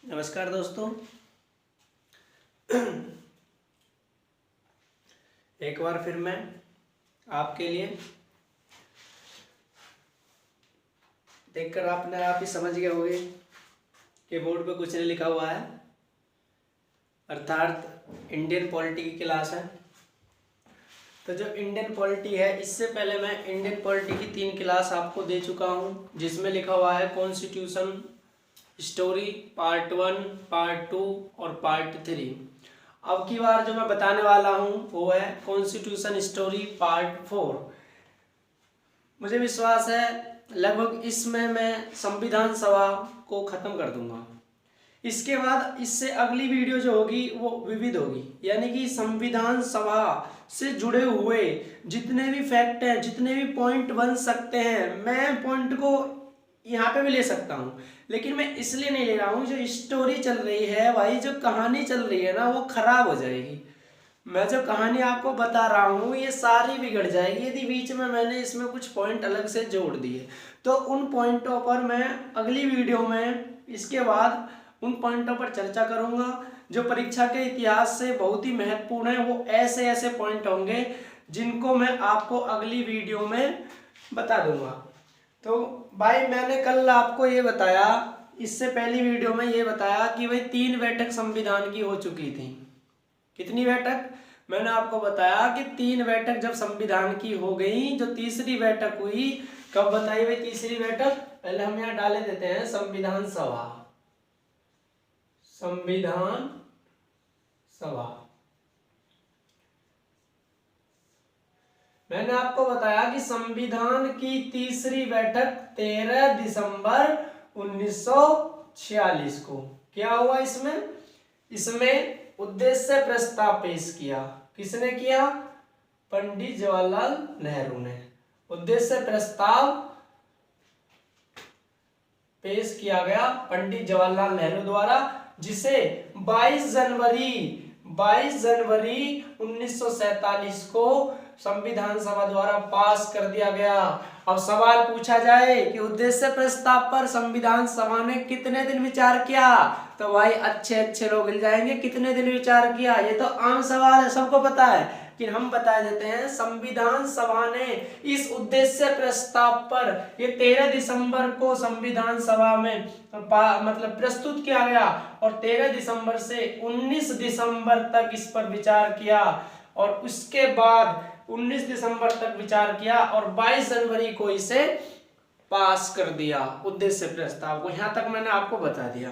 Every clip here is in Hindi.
नमस्कार दोस्तों। एक बार फिर मैं आपके लिए देखकर आपने आप ही समझ गए होंगे कि बोर्ड पे कुछ नहीं लिखा हुआ है, अर्थात इंडियन पॉलिटी की क्लास है। तो जो इंडियन पॉलिटी है, इससे पहले मैं इंडियन पॉलिटी की 3 क्लास आपको दे चुका हूँ, जिसमें लिखा हुआ है कॉन्स्टिट्यूशन स्टोरी पार्ट 1, पार्ट 2 और पार्ट 3। अब की बार जो मैं बताने वाला हूँ वो है कॉन्स्टिट्यूशन स्टोरी पार्ट 4। मुझे विश्वास है लगभग इसमें मैं संविधान सभा को ख़त्म कर दूंगा। इसके बाद इससे अगली वीडियो जो होगी वो विविध होगी, यानी कि संविधान सभा से जुड़े हुए जितने भी फैक्ट हैं, जितने भी पॉइंट बन सकते हैं, मैं पॉइंट को यहाँ पे भी ले सकता हूँ, लेकिन मैं इसलिए नहीं ले रहा हूँ। जो स्टोरी चल रही है भाई, जो कहानी चल रही है ना, वो खराब हो जाएगी। मैं जो कहानी आपको बता रहा हूँ ये सारी बिगड़ जाएगी यदि बीच में मैंने इसमें कुछ पॉइंट अलग से जोड़ दिए। तो उन पॉइंटों पर मैं अगली वीडियो में इसके बाद उन पॉइंटों पर चर्चा करूँगा जो परीक्षा के इतिहास से बहुत ही महत्वपूर्ण है। वो ऐसे ऐसे पॉइंट होंगे जिनको मैं आपको अगली वीडियो में बता दूंगा। तो भाई मैंने कल आपको ये बताया, इससे पहली वीडियो में ये बताया कि भाई 3 बैठक संविधान की हो चुकी थी। कितनी बैठक? मैंने आपको बताया कि 3 बैठक जब संविधान की हो गई, जो तीसरी बैठक हुई, कब बताई भाई तीसरी बैठक? पहले हम यहाँ डाले देते हैं संविधान सभा। संविधान सभा मैंने आपको बताया कि संविधान की तीसरी बैठक 13 दिसंबर 1946 को क्या हुआ? इसमें उद्देश्य प्रस्ताव पेश किया। किसने किया? पंडित जवाहरलाल नेहरू ने उद्देश्य प्रस्ताव पेश किया गया पंडित जवाहरलाल नेहरू द्वारा, जिसे 22 जनवरी 1947 को संविधान सभा द्वारा पास कर दिया गया। अब सवाल पूछा जाए कि उद्देश्य प्रस्ताव पर संविधान सभा ने कितने दिन विचार किया, तो भाई अच्छे लोग मिल जाएंगे। कितने दिन विचार किया? ये तो आम सवाल है, सबको पता है, लेकिन हम बता देते हैं। संविधान सभा ने इस उद्देश्य प्रस्ताव पर ये 13 दिसंबर को संविधान सभा में मतलब प्रस्तुत किया गया और 13 दिसंबर से 19 दिसंबर तक इस पर विचार किया और उसके बाद 19 दिसंबर तक विचार किया और 22 जनवरी को इसे पास कर दिया उद्देश्य प्रस्ताव को। यहां तक मैंने आपको बता दिया।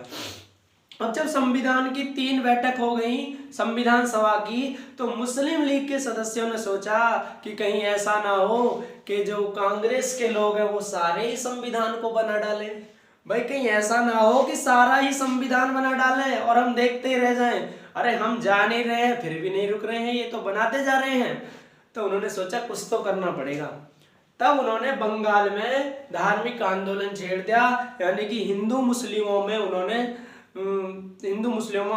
अब जब संविधान की 3 बैठक हो गई संविधान सभा की, तो मुस्लिम लीग के सदस्यों ने सोचा कि कहीं ऐसा ना हो कि जो कांग्रेस के लोग हैं वो सारे ही संविधान को बना डालें। भाई कहीं ऐसा ना हो कि सारा ही संविधान बना डालें और हम देखते ही रह जाएं। अरे हम जा नहीं रहे हैं, फिर भी नहीं रुक रहे हैं, ये तो बनाते जा रहे हैं। तो उन्होंने सोचा कुछ तो करना पड़ेगा। तब उन्होंने बंगाल में धार्मिक आंदोलन छेड़ दिया, यानी कि हिंदू मुस्लिमों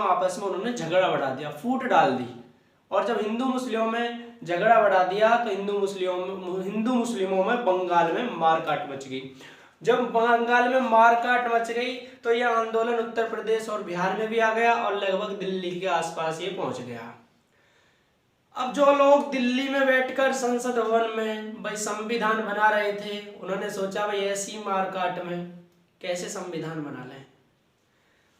आपस में उन्होंने झगड़ा बढ़ा दिया, फूट डाल दी। और जब हिंदू मुस्लिमों में झगड़ा बढ़ा दिया तो हिंदू मुस्लिमों में बंगाल में मारकाट मच गई। जब बंगाल में मारकाट मच गई तो यह आंदोलन उत्तर प्रदेश और बिहार में भी आ गया और लगभग दिल्ली के आसपास ये पहुंच गया। अब जो लोग दिल्ली में बैठकर संसद भवन में भाई संविधान बना रहे थे, उन्होंने सोचा भाई ऐसी मारकाट में कैसे संविधान बना लें।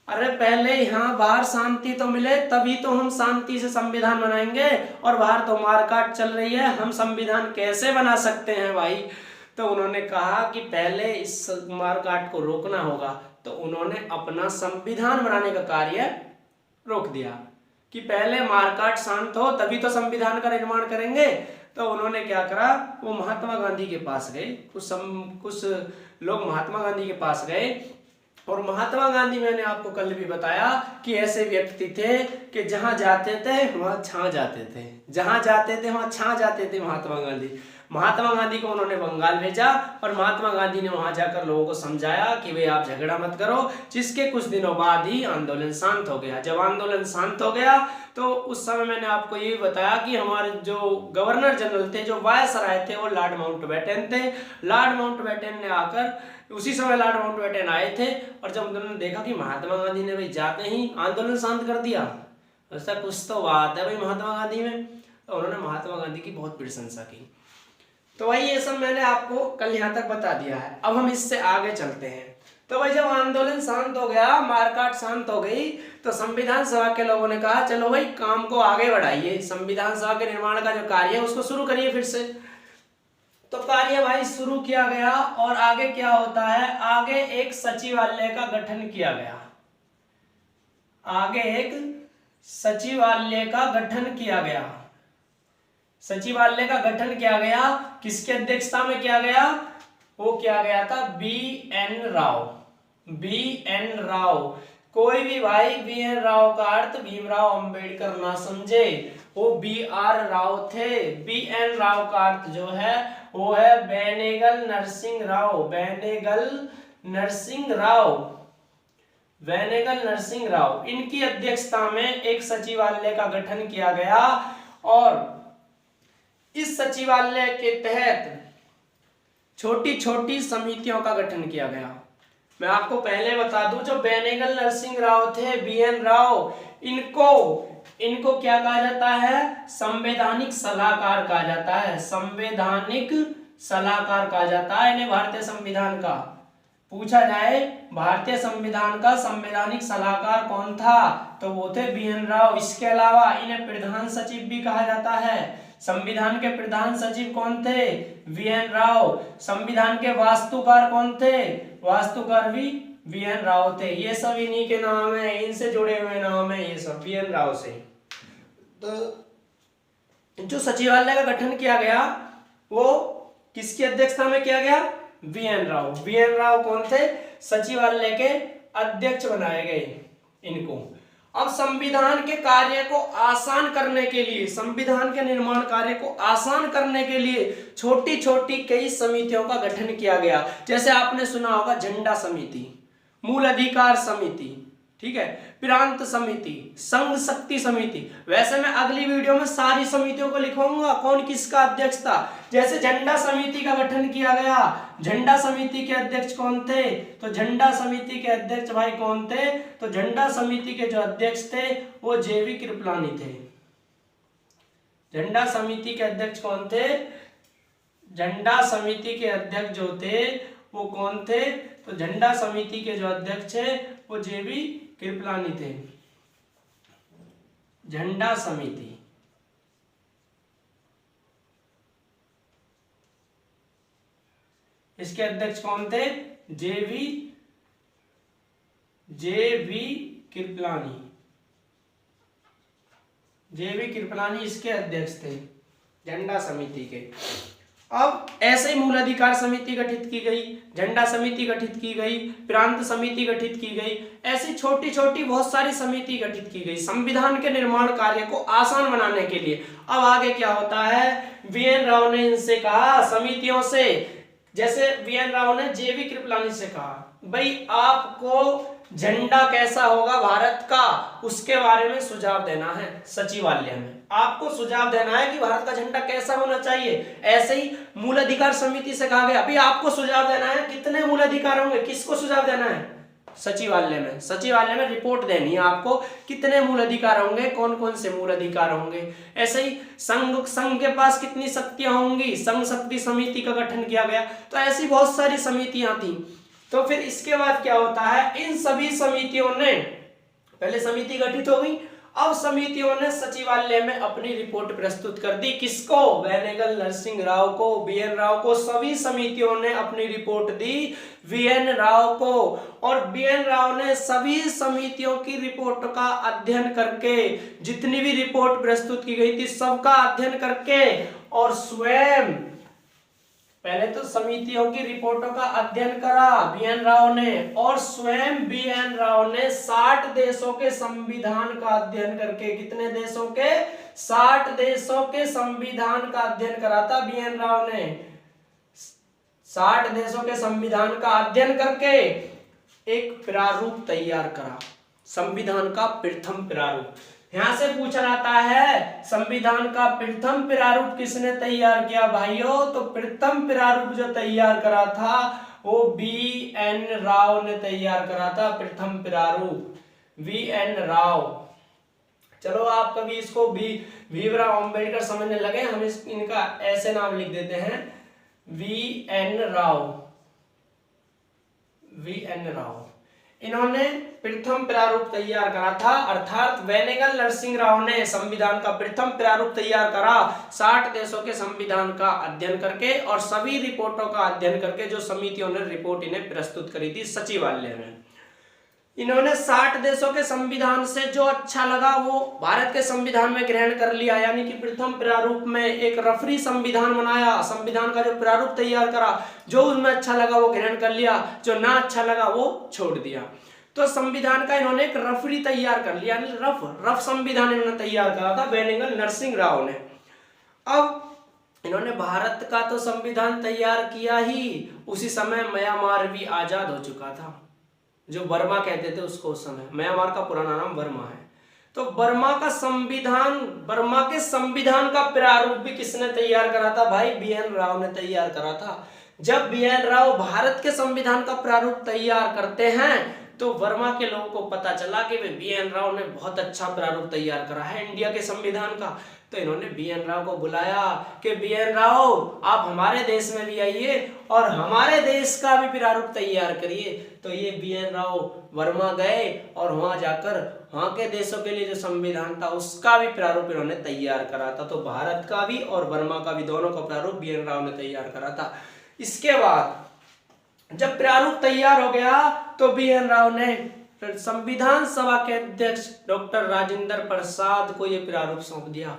अरे पहले यहाँ बाहर शांति तो मिले तभी तो हम शांति से संविधान बनाएंगे, और बाहर तो मारकाट चल रही है, हम संविधान कैसे बना सकते हैं भाई। तो उन्होंने कहा कि पहले इस मारकाट को रोकना होगा। तो उन्होंने अपना संविधान बनाने का कार्य रोक दिया कि पहले मारकाट शांत हो तभी तो संविधान का निर्माण करेंगे। तो उन्होंने क्या करा, वो महात्मा गांधी के पास गए। कुछ लोग महात्मा गांधी के पास गए और महात्मा गांधी, मैंने आपको कल भी बताया कि ऐसे व्यक्ति थे कि जहां जाते थे वहां छा जाते थे, जहां जाते थे वहां छा जाते थे महात्मा गांधी। महात्मा गांधी को उन्होंने बंगाल भेजा और महात्मा गांधी ने वहां जाकर लोगों को समझाया कि भाई आप झगड़ा मत करो, जिसके कुछ दिनों बाद ही आंदोलन शांत हो गया। जब आंदोलन शांत हो गया तो उस समय मैंने आपको ये बताया कि हमारे जो गवर्नर जनरल थे, जो वायसराय थे, वो लॉर्ड माउंटबेटन थे। लॉर्ड माउंटबेटन ने आकर उसी समय लॉर्ड माउंटबेटन आए थे और जब उन्होंने देखा कि महात्मा गांधी ने भाई जाते ही आंदोलन शांत कर दिया, ऐसा कुछ तो बात है भाई महात्मा गांधी में, तो उन्होंने महात्मा गांधी की बहुत प्रशंसा की। तो भाई ये सब मैंने आपको कल यहाँ तक बता दिया है। अब हम इससे आगे चलते हैं। तो भाई जब आंदोलन शांत हो गया, मारकाट शांत हो गई, तो संविधान सभा के लोगों ने कहा चलो भाई काम को आगे बढ़ाइए, संविधान सभा के निर्माण का जो कार्य है उसको शुरू करिए फिर से। तो कार्य भाई शुरू किया गया और आगे क्या होता है, आगे एक सचिवालय का गठन किया गया। आगे एक सचिवालय का गठन किया गया। सचिवालय का गठन किया गया, किसकी अध्यक्षता में किया गया, वो किया गया था बी.एन. राव। बी.एन. राव, कोई भी भाई बी.एन. राव का अर्थ भीमराव अंबेडकर ना समझे, वो बी.आर. राव थे। बी.एन. राव का अर्थ जो है वो है बेनेगल नरसिंह राव। बेनेगल नरसिंह राव, बेनेगल नरसिंह राव, इनकी अध्यक्षता में एक सचिवालय का गठन किया गया और इस सचिवालय के तहत छोटी छोटी समितियों का गठन किया गया। मैं आपको पहले बता दूं, जो बेनेगल नरसिंह राव थे, बी.एन. राव, इनको क्या कहा जाता है, संवैधानिक सलाहकार कहा जाता है। संवैधानिक सलाहकार कहा जाता है इन्हें। भारतीय संविधान का पूछा जाए, भारतीय संविधान का संवैधानिक सलाहकार कौन था, तो वो थे बी.एन. राव। इसके अलावा इन्हें प्रधान सचिव भी कहा जाता है। संविधान के प्रधान सचिव कौन थे, बी.एन. राव। संविधान के वास्तुकार कौन थे, वास्तुकार भी बी.एन. राव थे। ये सब इन्हीं के नाम है, इनसे जुड़े हुए नाम है ये सब, बी.एन. राव से। तो जो सचिवालय का गठन किया गया वो किसकी अध्यक्षता में किया गया, बी.एन. राव। बी.एन. राव कौन थे, सचिवालय के अध्यक्ष बनाए गए इनको। अब संविधान के कार्य को आसान करने के लिए, संविधान के निर्माण कार्य को आसान करने के लिए छोटी छोटी कई समितियों का गठन किया गया। जैसे आपने सुना होगा झंडा समिति, मूल अधिकार समिति, ठीक है, प्रांत समिति, संघ शक्ति समिति। वैसे मैं अगली वीडियो में सारी समितियों को लिखूंगा कौन किसका अध्यक्ष था। जैसे झंडा समिति का गठन किया गया, झंडा समिति के अध्यक्ष कौन थे, तो झंडा समिति के अध्यक्ष भाई कौन थे, तो झंडा समिति के जो अध्यक्ष थे वो जे.वी. कृपलानी थे। झंडा समिति के अध्यक्ष कौन थे, झंडा समिति के अध्यक्ष जो थे वो कौन थे, तो झंडा समिति के जो अध्यक्ष है वो जे.वी. कृपलानी थे। झंडा समिति, इसके अध्यक्ष कौन थे, जे.वी. कृपलानी। जे.वी. कृपलानी इसके अध्यक्ष थे झंडा समिति के। अब ऐसे ही मूल अधिकार समिति गठित की गई, झंडा समिति गठित की गई, प्रांत समिति गठित की गई, ऐसी छोटी छोटी बहुत सारी समिति गठित की गई संविधान के निर्माण कार्य को आसान बनाने के लिए। अब आगे क्या होता है, बी.एन. राव ने इनसे कहा समितियों से, जैसे बी.एन. राव ने जे.वी. कृपलानी से कहा भाई आपको झंडा कैसा होगा भारत का उसके बारे में सुझाव देना है। सचिवालय में आपको सुझाव देना है कि भारत का झंडा कैसा होना चाहिए। ऐसे ही मूल अधिकार समिति से कहा गया अभी आपको सुझाव देना है कितने मूल अधिकार होंगे, किसको सुझाव देना है, सचिवालय में। सचिवालय में रिपोर्ट देनी है आपको कितने मूल अधिकार होंगे, कौन कौन से मूल अधिकार होंगे। ऐसे ही संघ के पास कितनी शक्तियां होंगी, संघ शक्ति समिति का गठन किया गया। तो ऐसी बहुत सारी समितियां थी। तो फिर इसके बाद क्या होता है, इन सभी समितियों ने, पहले समिति गठित हो गई, अब समितियों ने सचिवालय में अपनी रिपोर्ट प्रस्तुत कर दी। किसको, बेनेगल नरसिंह राव को, बी.एन. राव को। सभी समितियों ने अपनी रिपोर्ट दी बी.एन. राव को, और बी.एन. राव ने सभी समितियों की रिपोर्ट का अध्ययन करके, जितनी भी रिपोर्ट प्रस्तुत की गई थी सबका अध्ययन करके, और स्वयं पहले तो समितियों की रिपोर्टों का अध्ययन करा बी.एन. राव ने, और स्वयं बी.एन. राव ने 60 देशों के संविधान का अध्ययन करके, कितने देशों के, 60 देशों के संविधान का अध्ययन करा था BN राव ने। 60 देशों के संविधान का अध्ययन करके एक प्रारूप तैयार करा, संविधान का प्रथम प्रारूप। यहां से पूछा जाता है संविधान का प्रथम प्रारूप किसने तैयार किया भाइयों? तो प्रथम प्रारूप जो तैयार करा था वो BN राव ने तैयार करा था, प्रथम प्रारूप BN राव। चलो आप कभी इसको भीमराव अंबेडकर समझने लगे, हम इनका ऐसे नाम लिख देते हैं BN राव। इन्होंने प्रथम प्रारूप तैयार करा था, अर्थात वेनेगल नरसिंह राव ने संविधान का प्रथम प्रारूप तैयार करा 60 देशों के संविधान का अध्ययन करके और सभी रिपोर्टों का अध्ययन करके, जो समितियों ने रिपोर्ट इन्हें प्रस्तुत करी थी सचिवालय में। इन्होंने 60 देशों के संविधान से जो अच्छा लगा वो भारत के संविधान में ग्रहण कर लिया, यानी कि प्रथम प्रारूप में एक रफरी संविधान बनाया, संविधान का जो प्रारूप तैयार करा, जो उनमें अच्छा लगा वो ग्रहण कर लिया, जो ना अच्छा लगा वो छोड़ दिया। तो संविधान का इन्होंने एक रफरी तैयार कर लिया, यानी रफ संविधान इन्होंने तैयार करा था वेनेगल नरसिंह राव ने। अब इन्होंने भारत का तो संविधान तैयार किया ही, उसी समय म्यांमार भी आजाद हो चुका था, जो बर्मा कहते थे उसको उस समय। म्यांमार का पुराना नाम बर्मा है। तो बर्मा के संविधान का प्रारूप भी किसने तैयार करा था भाई? BN राव ने तैयार करा था। जब BN राव भारत के संविधान का प्रारूप तैयार करते हैं तो बर्मा के लोगों को पता चला कि BN राव ने बहुत अच्छा प्रारूप तैयार करा है इंडिया के संविधान का। तो इन्होंने BN राव को बुलाया कि BN राव आप हमारे देश में भी आइए और हमारे देश का भी प्रारूप तैयार करिए। तो ये BN राव बर्मा गए और वहां जाकर वहां के देशों के लिए जो संविधान था उसका भी प्रारूप इन्होंने तैयार करा था। तो भारत का भी और बर्मा का भी, दोनों का प्रारूप BN राव ने तैयार करा था। इसके बाद जब प्रारूप तैयार हो गया तो BN राव ने संविधान सभा के अध्यक्ष डॉक्टर राजेंद्र प्रसाद को यह प्रारूप सौंप दिया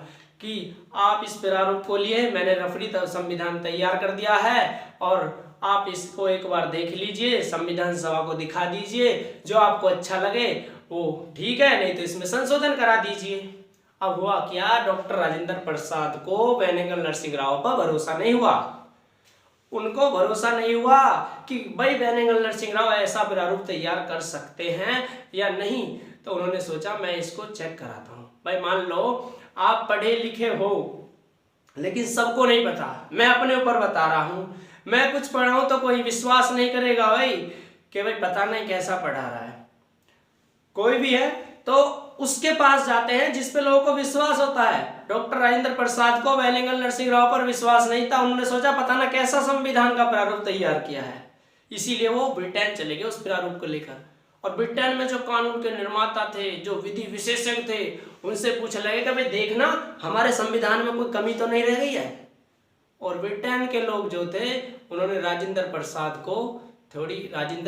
कि आप इस प्रारूप को लिए, मैंने रफरी संविधान तैयार कर दिया है और आप इसको एक बार देख लीजिए, संविधान सभा को दिखा दीजिए, जो आपको अच्छा लगे वो ठीक है, नहीं तो इसमें संशोधन करा दीजिए। अब हुआ क्या, डॉक्टर राजेंद्र प्रसाद को वेनेगल नरसिंह राव पर भरोसा नहीं हुआ। उनको भरोसा नहीं हुआ कि भाई वेनेगल नरसिंह राव ऐसा प्रारूप तैयार कर सकते हैं या नहीं। तो उन्होंने सोचा मैं इसको चेक कराता हूँ। भाई मान लो आप पढ़े लिखे हो लेकिन सबको नहीं पता, मैं अपने ऊपर बता रहा हूँ, मैं कुछ पढ़ा हूं तो कोई विश्वास नहीं करेगा भाई कि भाई पता नहीं कैसा पढ़ा रहा है। कोई भी है तो उसके पास जाते हैं जिस पे लोगों को विश्वास होता है। डॉक्टर राजेंद्र प्रसाद को वेनेगल नरसिंह राव पर विश्वास नहीं था। उन्होंने सोचा पता ना कैसा संविधान का प्रारूप तैयार किया है, इसीलिए वो ब्रिटेन चले गए उस प्रारूप को लेकर। और ब्रिटेन में जो कानून के निर्माता थे, जो विधि विशेषज्ञ थे, उनसे पूछने लगे कि भाई देखना हमारे संविधान में कोई कमी तो नहीं रह गई है। और ब्रिटेन के लोग जो थे उन्होंने राजेंद्र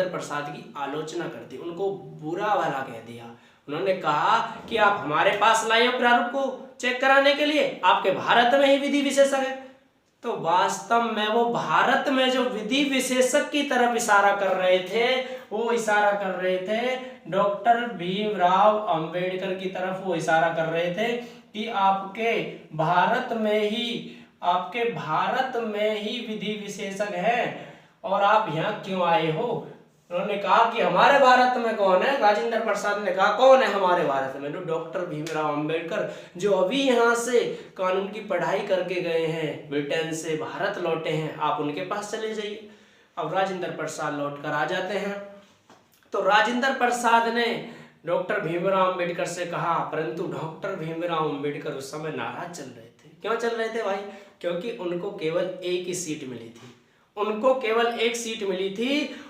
प्रसाद की आलोचना कर दी, उनको बुरा भला कह दिया। उन्होंने कहा कि आप हमारे पास लाए हो प्रारूप को चेक कराने के लिए, आपके भारत में ही विधि विशेषज्ञ है। तो वास्तव में वो भारत में जो विधि विशेषज्ञ की तरफ इशारा कर रहे थे, वो इशारा कर रहे थे डॉक्टर भीमराव अंबेडकर की तरफ वो इशारा कर रहे थे कि आपके भारत में ही विधि विशेषज्ञ हैं और आप यहाँ क्यों आए हो। उन्होंने कहा कि हमारे भारत में कौन है? राजेंद्र प्रसाद ने कहा कौन है हमारे भारत में? तो डॉक्टर भीमराव अंबेडकर, जो अभी यहाँ से कानून की पढ़ाई करके गए हैं, ब्रिटेन से भारत लौटे हैं, आप उनके पास चले जाइए। अब राजेंद्र प्रसाद लौट कर आ जाते हैं। तो राजेंद्र प्रसाद ने डॉक्टर भीमराव अंबेडकर से कहा, परंतु डॉक्टर भीमराव अंबेडकर उस समय नाराज चल रहे थे। क्यों चल रहे थे भाई? क्योंकि उनको केवल एक ही सीट मिली थी।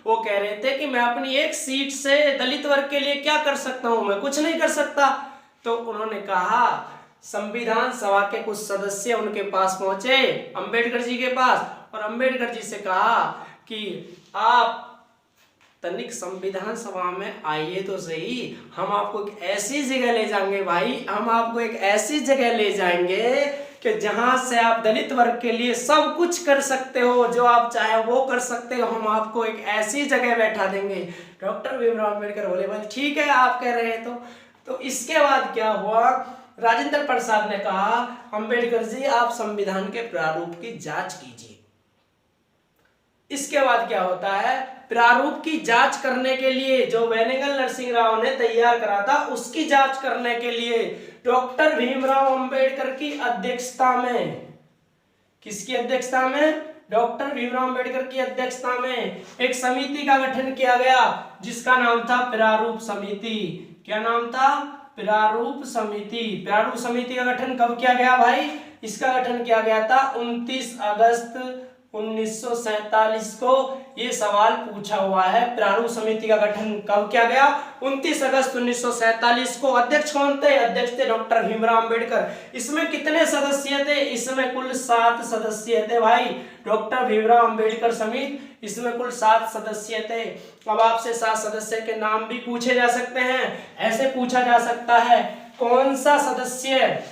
वो कह रहे थे कि मैं अपनी एक सीट से दलित वर्ग के लिए क्या कर सकता हूं, मैं कुछ नहीं कर सकता। तो उन्होंने कहा, संविधान सभा के कुछ सदस्य उनके पास पहुंचे, अंबेडकर जी के पास, और अंबेडकर जी से कहा कि आप तनिक संविधान सभा में आइए तो सही, हम आपको एक ऐसी जगह ले जाएंगे भाई, हम आपको एक ऐसी जगह ले जाएंगे कि जहां से आप दलित वर्ग के लिए सब कुछ कर सकते हो, जो आप चाहे वो कर सकते हो, हम आपको एक ऐसी जगह बैठा देंगे। डॉक्टर भीमराव अंबेडकर बोले भाई ठीक है आप कह रहे हैं तो इसके बाद क्या हुआ राजेंद्र प्रसाद ने कहा, अंबेडकर जी आप संविधान के प्रारूप की जांच कीजिए। इसके बाद क्या होता है, प्रारूप की जांच करने के लिए जो बेनेगल नरसिंह राव ने तैयार करा था, उसकी जांच करने के लिए डॉक्टर भीमराव अंबेडकर की अध्यक्षता में, किसकी अध्यक्षता में, डॉक्टर भीमराव अंबेडकर की अध्यक्षता में एक समिति का गठन किया गया, जिसका नाम था प्रारूप समिति। क्या नाम था, प्रारूप समिति। प्रारूप समिति का गठन कब किया गया भाई, इसका गठन किया गया था 29 अगस्त 1947 को। ये सवाल पूछा हुआ है, प्रारूप समिति का गठन कब किया गया, 29 अगस्त 1947 को। अध्यक्ष कौन थे, अध्यक्ष थे डॉक्टर भीमराव अंबेडकर। इसमें कितने सदस्य थे, इसमें कुल 7 सदस्य थे भाई, डॉक्टर भीमराव अंबेडकर समेत इसमें कुल 7 सदस्य थे। अब आपसे 7 सदस्य के नाम भी पूछे जा सकते हैं। ऐसे पूछा जा सकता है, कौन सा सदस्य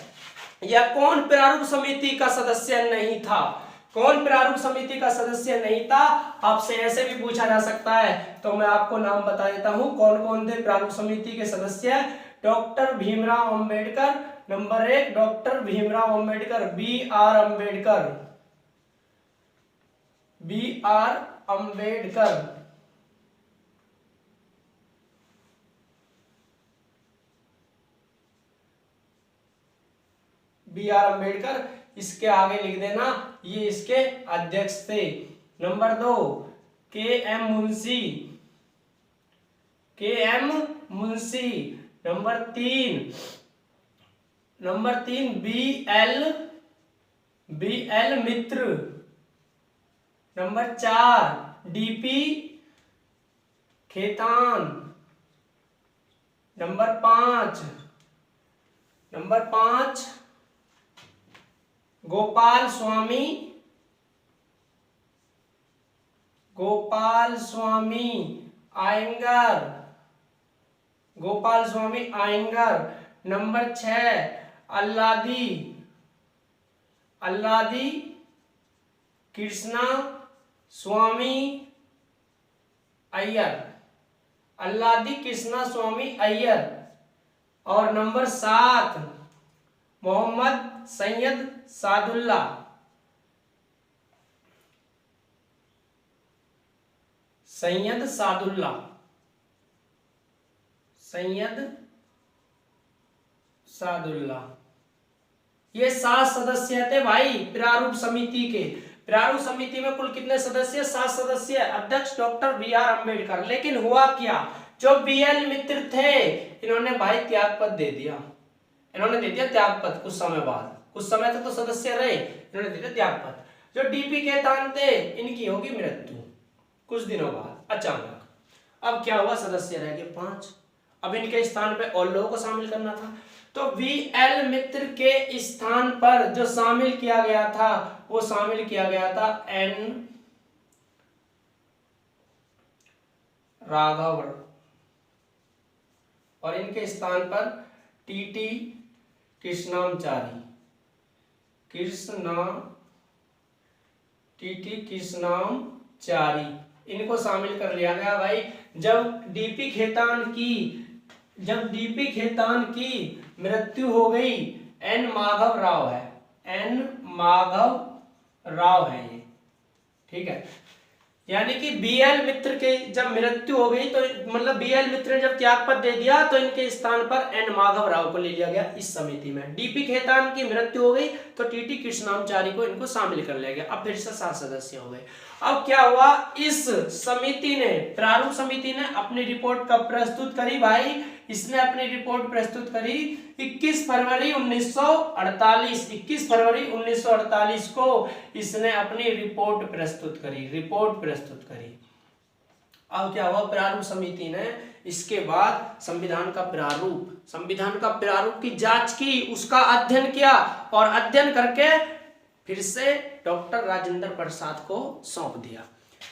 या कौन प्रारूप समिति का सदस्य नहीं था, कौन प्रारूप समिति का सदस्य नहीं था, आपसे ऐसे भी पूछा जा सकता है। तो मैं आपको नाम बता देता हूं कौन कौन थे प्रारूप समिति के सदस्य। Doctor Bhimrao Ambedkar, number 1 doctor Bhimrao Ambedkar, B.R. Ambedkar, B.R. Ambedkar. B.R. Ambedkar, इसके आगे लिख देना, ये इसके अध्यक्ष थे। Number 2 K.M. Munshi, K.M. Munshi. Number 3 B.L. Mitra. Number 4 D.P. Khaitan. Number 5 Gopalaswami Ayyangar. Number 6 Alladi Krishnaswami Ayyar. और नंबर 7 मोहम्मद सैयद सादुल्ला। ये 7 सदस्य थे भाई प्रारूप समिति के। प्रारूप समिति में कुल कितने सदस्य, 7 सदस्य। अध्यक्ष डॉक्टर B.R. अंबेडकर। लेकिन हुआ क्या, जो B.L. मित्र थे, इन्होंने भाई त्यागपत्र दे दिया। इन्होंने दे दिया त्यागपत्र कुछ समय बाद, कुछ समय तक तो सदस्य रहे, इन्होंने दे दिया त्यागपत्र। जो D.P. खेतान थे, इनकी होगी मृत्यु कुछ दिनों बाद अचानक। अब क्या हुआ, सदस्य रह गए 5। अब इनके स्थान पे और लोगों को शामिल करना था, तो B.L. मित्र के स्थान पर जो शामिल किया गया था, वो शामिल किया गया था N. राघव, और इनके स्थान पर T.T. कृष्णामचारी, इनको शामिल कर लिया गया भाई। जब D.P. खेतान की मृत्यु हो गई, N. माधव राव है ये, ठीक है। यानी कि B.L. मित्र के जब मृत्यु हो गई, तो मतलब B.L. मित्र ने जब त्यागपत्र दे दिया, तो इनके स्थान पर N. माधव राव को ले लिया गया इस समिति में। D.P. खेतान की मृत्यु हो गई, तो T.T. कृष्णामचारी को इनको शामिल कर लिया गया। अब फिर से 7 सदस्य हो गए। अब क्या हुआ, इस समिति ने, प्रारूप समिति ने अपनी रिपोर्ट कब प्रस्तुत करी भाई, इसने अपनी रिपोर्ट प्रस्तुत करी 21 फरवरी 1948 को इसने अपनी रिपोर्ट प्रस्तुत करी। अब क्या हुआ, प्रारूप समिति ने इसके बाद संविधान का प्रारूप की जांच की, उसका अध्ययन किया, और अध्ययन करके फिर से डॉक्टर राजेंद्र प्रसाद को सौंप दिया।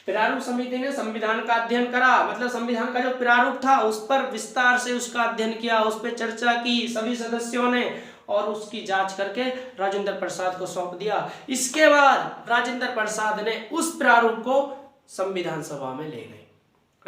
प्रारूप समिति ने संविधान का अध्ययन करा, मतलब संविधान का जो प्रारूप था उस पर विस्तार से उसका अध्ययन किया, उस पर चर्चा की सभी सदस्यों ने, और उसकी जांच करके राजेंद्र प्रसाद को सौंप दिया। इसके बाद राजेंद्र प्रसाद ने उस प्रारूप को संविधान सभा में ले गए।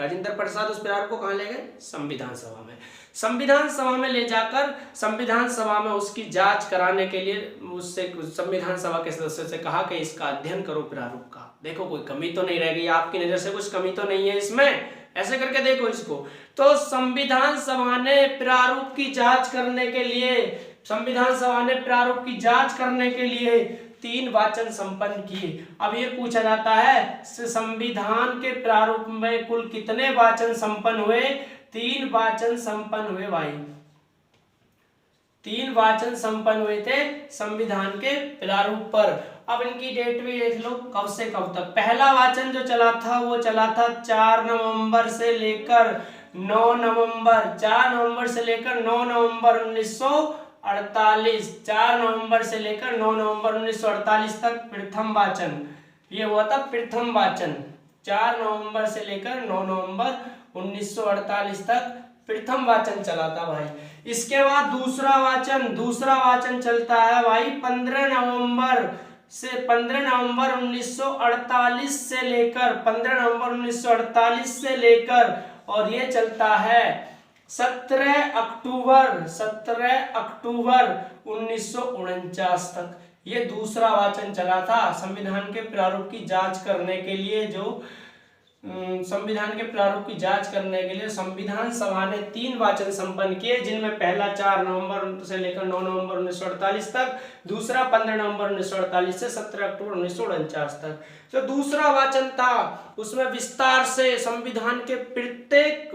राजेंद्र प्रसाद उस प्रारूप को कहाँ ले गए? संविधान सभा में। संविधान सभा में ले जाकर संविधान सभा में उसकी जांच कराने के लिए उससे संविधान सभा के सदस्यों से कहा कि इसका अध्ययन करो प्रारूप का, देखो कोई कमी तो नहीं रह गई, आपकी नजर से कुछ कमी तो नहीं है इसमें, ऐसे करके देखो इसको। तो संविधान सभा ने प्रारूप की जांच करने के लिए, संविधान सभा ने प्रारूप की जांच करने के लिए 3 वाचन संपन्न किए। अब ये पूछा जाता है संविधान के प्रारूप में कुल कितने वाचन संपन्न हुए? 3 वाचन संपन्न हुए भाई, 3 वाचन संपन्न हुए थे संविधान के प्रारूप पर। अब इनकी डेट भी देख लो, कब से कब तक। पहला वाचन जो चला था वो चला था 4 नवंबर से लेकर 9 नवंबर, 4 नवंबर से लेकर 9 नवंबर 1948, 4 नवंबर से लेकर 9 नवंबर 1948 तक प्रथम वाचन, ये हुआ था प्रथम वाचन। 4 नवंबर से लेकर 9 नवंबर 1948 तक प्रथम वाचन चला था भाई। इसके बाद दूसरा वाचन चलता है भाई 15 नवंबर 1948 से लेकर 15 नवंबर 1948 से लेकर, और ये चलता है 17 अक्टूबर 1949 तक। ये दूसरा वाचन चला था संविधान के प्रारूप की जांच करने के लिए। जो संविधान के प्रारूप की जांच करने के लिए संविधान सभा ने 3 वाचन संपन्न किए, जिनमें पहला 4 नवंबर से लेकर 9 नवंबर 1948 तक, दूसरा 15 नवंबर 1948 से 17 अक्टूबर 1949 तक। जो दूसरा वाचन था उसमें विस्तार से संविधान के प्रत्येक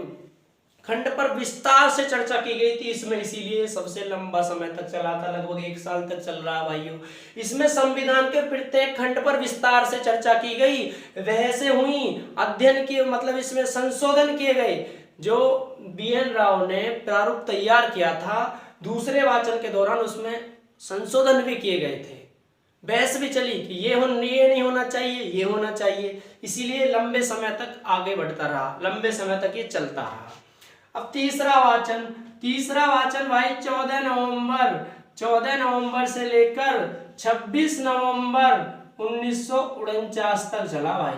खंड पर विस्तार से चर्चा की गई थी इसमें, इसीलिए सबसे लंबा समय तक चला था, लगभग 1 साल तक चल रहा है भाइयों। इसमें संविधान के प्रत्येक खंड पर विस्तार से चर्चा की गई, बहसें हुई, अध्ययन किए, मतलब इसमें संशोधन किए गए। जो BN राव ने प्रारूप तैयार किया था दूसरे वाचन के दौरान, उसमें संशोधन भी किए गए थे, बहस भी चली कि ये नहीं होना चाहिए, ये होना चाहिए, इसीलिए लंबे समय तक आगे बढ़ता रहा, लंबे समय तक ये चलता रहा। अब तीसरा वाचन भाई 14 नवंबर से लेकर 26 नवंबर 1949 तक चला भाई।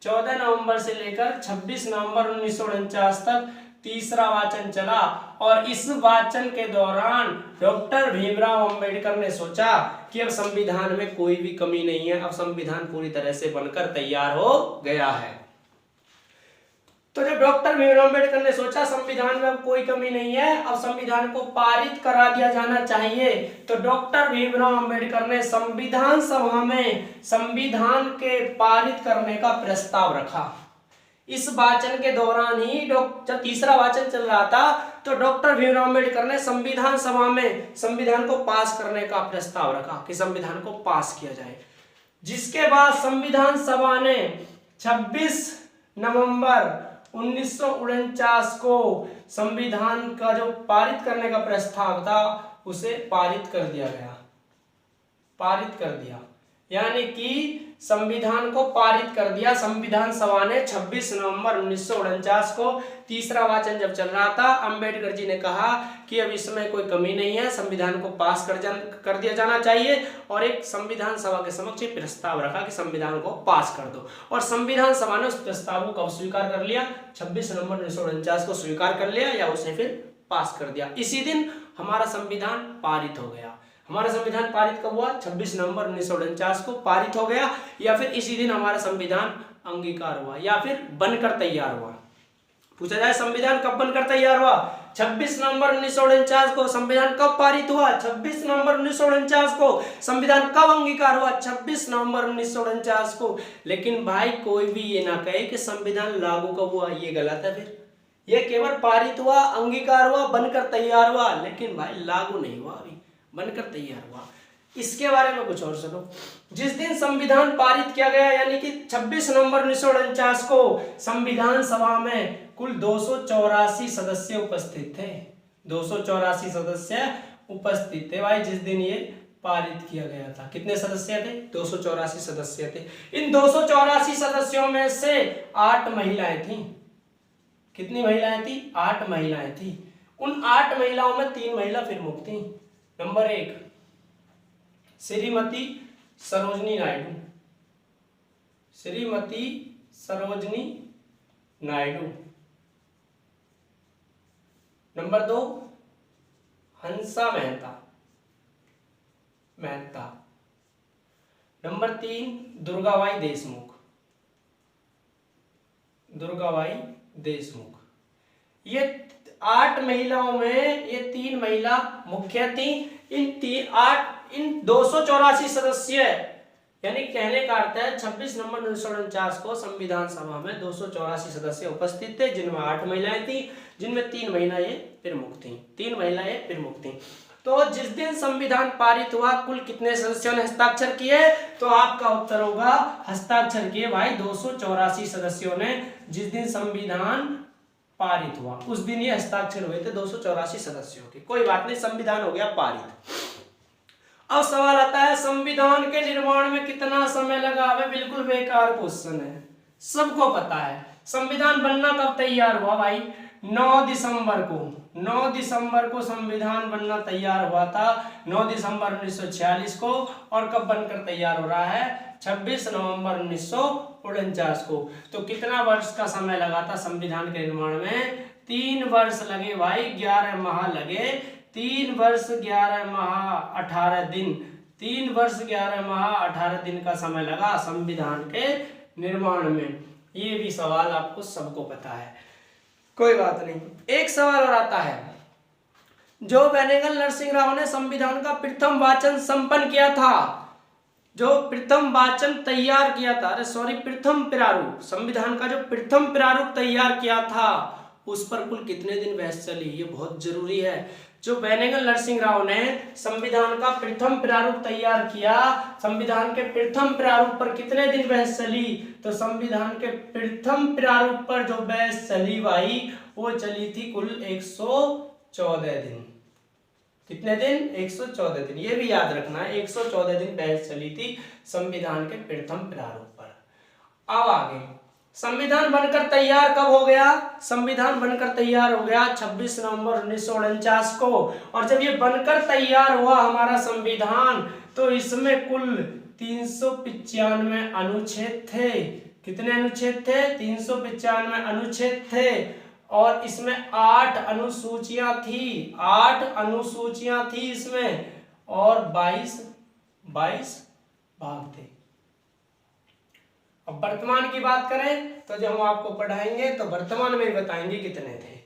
14 नवंबर से लेकर 26 नवंबर 1949 तक तीसरा वाचन चला, और इस वाचन के दौरान डॉक्टर भीमराव अंबेडकर ने सोचा कि अब संविधान में कोई भी कमी नहीं है, अब संविधान पूरी तरह से बनकर तैयार हो गया है। तो जब डॉक्टर भीमराव अंबेडकर ने सोचा संविधान में अब कोई कमी नहीं है, अब संविधान को पारित करा दिया जाना चाहिए, तो डॉक्टर भीमराव अंबेडकर ने संविधान सभा में संविधान के पारित करने का प्रस्ताव रखा। इस वाचन के दौरान ही जब तीसरा वाचन चल रहा था तो डॉक्टर भीमराव अंबेडकर ने संविधान सभा में संविधान को पास करने का प्रस्ताव रखा कि संविधान को पास किया जाए, जिसके बाद संविधान सभा ने 26 नवंबर 1949 को संविधान का जो पारित करने का प्रस्ताव था उसे पारित कर दिया, यानी कि संविधान को पारित कर दिया संविधान सभा ने 26 नवंबर 1949 को। तीसरा वाचन जब चल रहा था, अंबेडकर जी ने कहा कि अब इसमें कोई कमी नहीं है, संविधान को पास कर दिया जाना चाहिए, और एक संविधान सभा के समक्ष प्रस्ताव रखा कि संविधान को पास कर दो, और संविधान सभा ने उस प्रस्ताव को कब स्वीकार कर लिया? 26 नवंबर 1949 को स्वीकार कर लिया, या उसे फिर पास कर दिया। इसी दिन हमारा संविधान पारित हो गया। हमारा संविधान पारित कब हुआ? 26 नवंबर 1949 को पारित हो गया, या फिर इसी दिन हमारा संविधान अंगीकार हुआ, या फिर बनकर तैयार हुआ। पूछा जाए संविधान कब बनकर तैयार हुआ? 26 नवंबर 1949 को। संविधान कब पारित हुआ? 26 नवंबर 1949 को। संविधान कब अंगीकार हुआ? 26 नवंबर 1949 को। लेकिन भाई कोई भी ये ना कहे कि संविधान लागू कब हुआ, ये गलत है। फिर ये केवल पारित हुआ, अंगीकार हुआ, बनकर तैयार हुआ, लेकिन भाई लागू नहीं हुआ, अभी बनकर तैयार हुआ। इसके बारे में कुछ और सुनो। जिस दिन संविधान पारित किया गया, यानी कि 26 नवंबर 1949 को संविधान सभा में कुल 284 सदस्य उपस्थित थे। 284 सदस्य उपस्थित थे भाई जिस दिन ये पारित किया गया था। कितने सदस्य थे? 284 सदस्य थे। इन 284 सदस्यों में से 8 महिलाएं थी। कितनी महिलाएं थी? 8 महिलाएं थी। उन 8 महिलाओं में 3 महिला प्रमुख थी। Number 1 Shrimati Sarojini Naidu. Number 2 Hansa Mehta. Number 3 Durgabai Deshmukh. ये 8 महिलाओं में ये 3 महिला मुख्य थी। इन 284 सदस्य, यानी कहने का अर्थ है 26 नवंबर 1949 को संविधान सभा में 284 सदस्य उपस्थित थे, जिनमें 8 महिलाएं थी, जिनमें 3 महिलाएं प्रमुख थी। तो जिस दिन संविधान पारित हुआ कुल कितने सदस्यों ने हस्ताक्षर किए? तो आपका उत्तर होगा हस्ताक्षर किए भाई 284 सदस्यों ने। जिस दिन संविधान पारित हुआ उस दिन ये हस्ताक्षर हुए थे 284 सदस्यों के। कोई बात नहीं, संविधान हो गया पारित। अब सवाल आता है संविधान के निर्माण में कितना समय लगा? वे बिल्कुल बेकार क्वेश्चन है, सबको पता है। संविधान बनना कब तैयार हुआ भाई? 9 दिसंबर को संविधान बनना तैयार हुआ था, 9 दिसंबर 1946 को। और कब बनकर तैयार हो रहा है? 26 नवंबर 1949 को। तो कितना वर्ष का समय लगा था संविधान के निर्माण में? 3 वर्ष लगे भाई, 11 माह लगे। 3 वर्ष 11 माह 18 दिन, 3 वर्ष 11 माह 18 दिन का समय लगा संविधान के निर्माण में। ये भी सवाल आपको सबको पता है, कोई बात नहीं। एक सवाल और आता है, जो बेनेगल नरसिंह राव ने संविधान का प्रथम वाचन संपन्न किया था, जो प्रथम वाचन तैयार किया था, प्रथम प्रारूप, संविधान का जो प्रथम प्रारूप तैयार किया था, उस पर कुल कितने दिन बहस चली? ये बहुत जरूरी है। जो बेनेगल नरसिंह राव ने संविधान का प्रथम प्रारूप तैयार किया, संविधान के प्रथम प्रारूप पर कितने दिन बहस चली? तो संविधान के प्रथम प्रारूप पर जो बहस चली भाई, वो चली थी कुल 114 दिन। कितने दिन? 114 दिन। ये भी याद रखना है, 114 दिन बहस चली थी संविधान के प्रथम प्रारूप पर। अब आगे, संविधान बनकर तैयार कब हो गया? संविधान बनकर तैयार हो गया 26 नवंबर 1949 को। और जब ये बनकर तैयार हुआ हमारा संविधान, तो इसमें कुल 395 अनुच्छेद थे। कितने अनुच्छेद थे? 395 अनुच्छेद थे। और इसमें 8 अनुसूचियां थी, 8 अनुसूचियां थी इसमें, और 22 भाग थे। अब वर्तमान की बात करें तो जब हम आपको पढ़ाएंगे तो वर्तमान में बताएंगे कितने थे।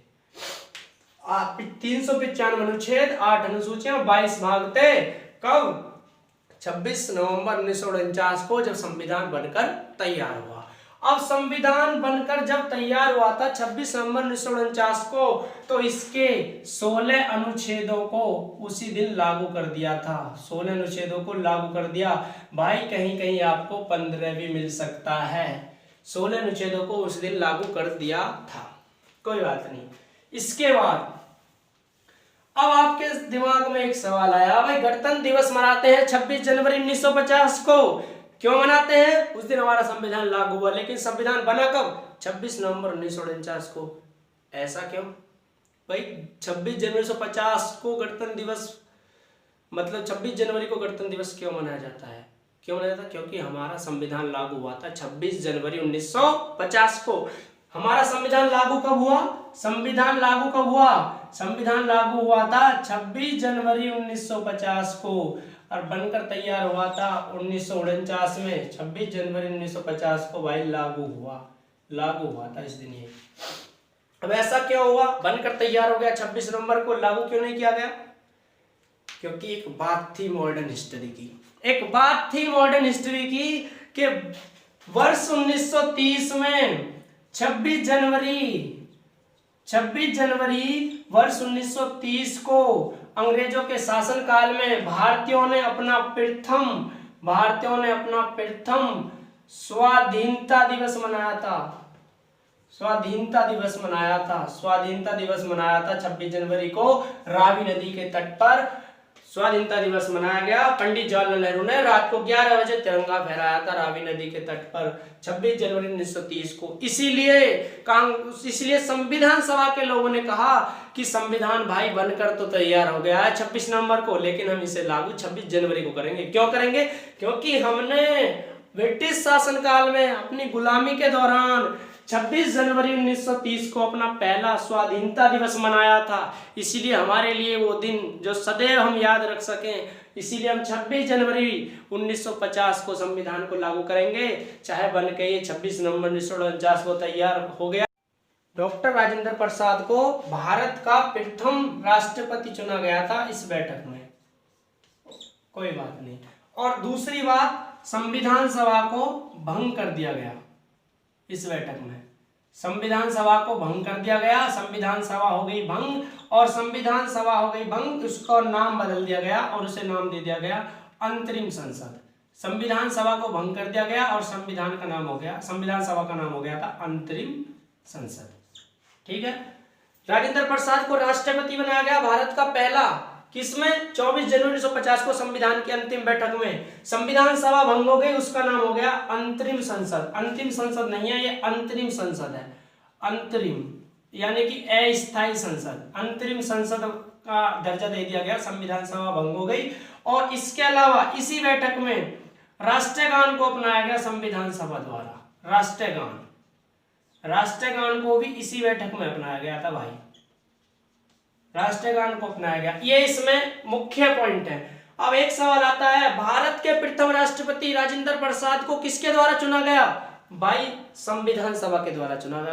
395 अनुच्छेद, 8 अनुसूचियां, 22 भाग थे। कब? 26 नवंबर 1949 को, जब संविधान बनकर तैयार हुआ। अब संविधान बनकर जब तैयार हुआ था 26 नवंबर 1949 को, तो इसके 16 अनुच्छेदों को उसी दिन लागू कर दिया था। 16 अनुच्छेदों को लागू कर दिया भाई। कहीं कहीं आपको 15 भी मिल सकता है। 16 अनुच्छेदों को उस दिन लागू कर दिया था, कोई बात नहीं। इसके बाद अब आपके दिमाग में एक सवाल आया, भाई गणतंत्र दिवस मनाते हैं 26 जनवरी 1950 को, क्यों मनाते हैं? उस दिन हमारा संविधान लागू हुआ, लेकिन संविधान बना कब? 26 नवंबर 1949 को। ऐसा क्यों भाई? 26 जनवरी 1950 को गणतंत्र दिवस, मतलब 26 जनवरी को गणतंत्र दिवस क्यों मनाया जाता है? क्यों मनाया जाता है? क्योंकि हमारा संविधान लागू हुआ था 26 जनवरी 1950 को। हमारा संविधान लागू कब हुआ? संविधान लागू कब हुआ? संविधान लागू हुआ था 26 जनवरी 1950 को, और बनकर तैयार हुआ था 1949 में। 26 जनवरी 1950 को भाई लागू हुआ था इस दिन ये। अब ऐसा क्यों हुआ? बनकर तैयार हो गया 26 नवंबर को, लागू क्यों नहीं किया गया? क्योंकि एक बात थी मॉडर्न हिस्ट्री की, कि वर्ष 1930 में 26 जनवरी वर्ष 1930 को अंग्रेजों के शासन काल में भारतीयों ने अपना प्रथम स्वाधीनता दिवस मनाया था। स्वाधीनता दिवस मनाया था 26 जनवरी को, रावी नदी के तट पर स्वाधीनता दिवस मनाया गया। पंडित जवाहरलाल नेहरू ने रात को 11 बजे तिरंगा फहराया था रावी नदी के तट पर 26 जनवरी 1930 को। इसीलिए संविधान सभा के लोगों ने कहा कि संविधान भाई बनकर तो तैयार हो गया है 26 नवंबर को, लेकिन हम इसे लागू 26 जनवरी को करेंगे। क्यों करेंगे? क्योंकि हमने ब्रिटिश शासनकाल में अपनी गुलामी के दौरान 26 जनवरी 1930 को अपना पहला स्वाधीनता दिवस मनाया था। इसीलिए हमारे लिए वो दिन जो सदैव हम याद रख सकें, इसीलिए हम 26 जनवरी 1950 को संविधान को लागू करेंगे। चाहे बन के ये 26 नवंबर 1949 को तैयार हो गया। डॉक्टर राजेंद्र प्रसाद को भारत का प्रथम राष्ट्रपति चुना गया था इस बैठक में, कोई बात नहीं। और दूसरी बात, संविधान सभा को भंग कर दिया गया इस बैठक में। संविधान सभा को भंग कर दिया गया, संविधान सभा हो गई भंग, और संविधान सभा हो गई भंग, उसका नाम बदल दिया गया और उसे नाम दे दिया गया अंतरिम संसद। संविधान सभा को भंग कर दिया गया और संविधान का नाम हो गया, संविधान सभा का नाम हो गया था अंतरिम संसद। ठीक है। राजेंद्र प्रसाद को राष्ट्रपति बनाया गया भारत का पहला, किसमें? 24 जनवरी 1950 को संविधान की अंतिम बैठक में। संविधान सभा भंग हो गई, उसका नाम हो गया अंतरिम संसद। अंतिम संसद नहीं है, ये अंतरिम संसद है। अंतरिम यानी कि अस्थायी संसद, अंतरिम संसद का दर्जा दे दिया गया। संविधान सभा भंग हो गई और इसके अलावा इसी बैठक में राष्ट्रगान को अपनाया गया संविधान सभा द्वारा। राष्ट्रगान को भी इसी बैठक में अपनाया गया था भाई, राष्ट्रगान को अपनाया गया। ये इसमें मुख्य पॉइंट है। अब एक सवाल आता है, भारत के प्रथम राष्ट्रपति राजेंद्र प्रसाद को किसके द्वारा चुना गया? भाई संविधान सभा के द्वारा चुना गया।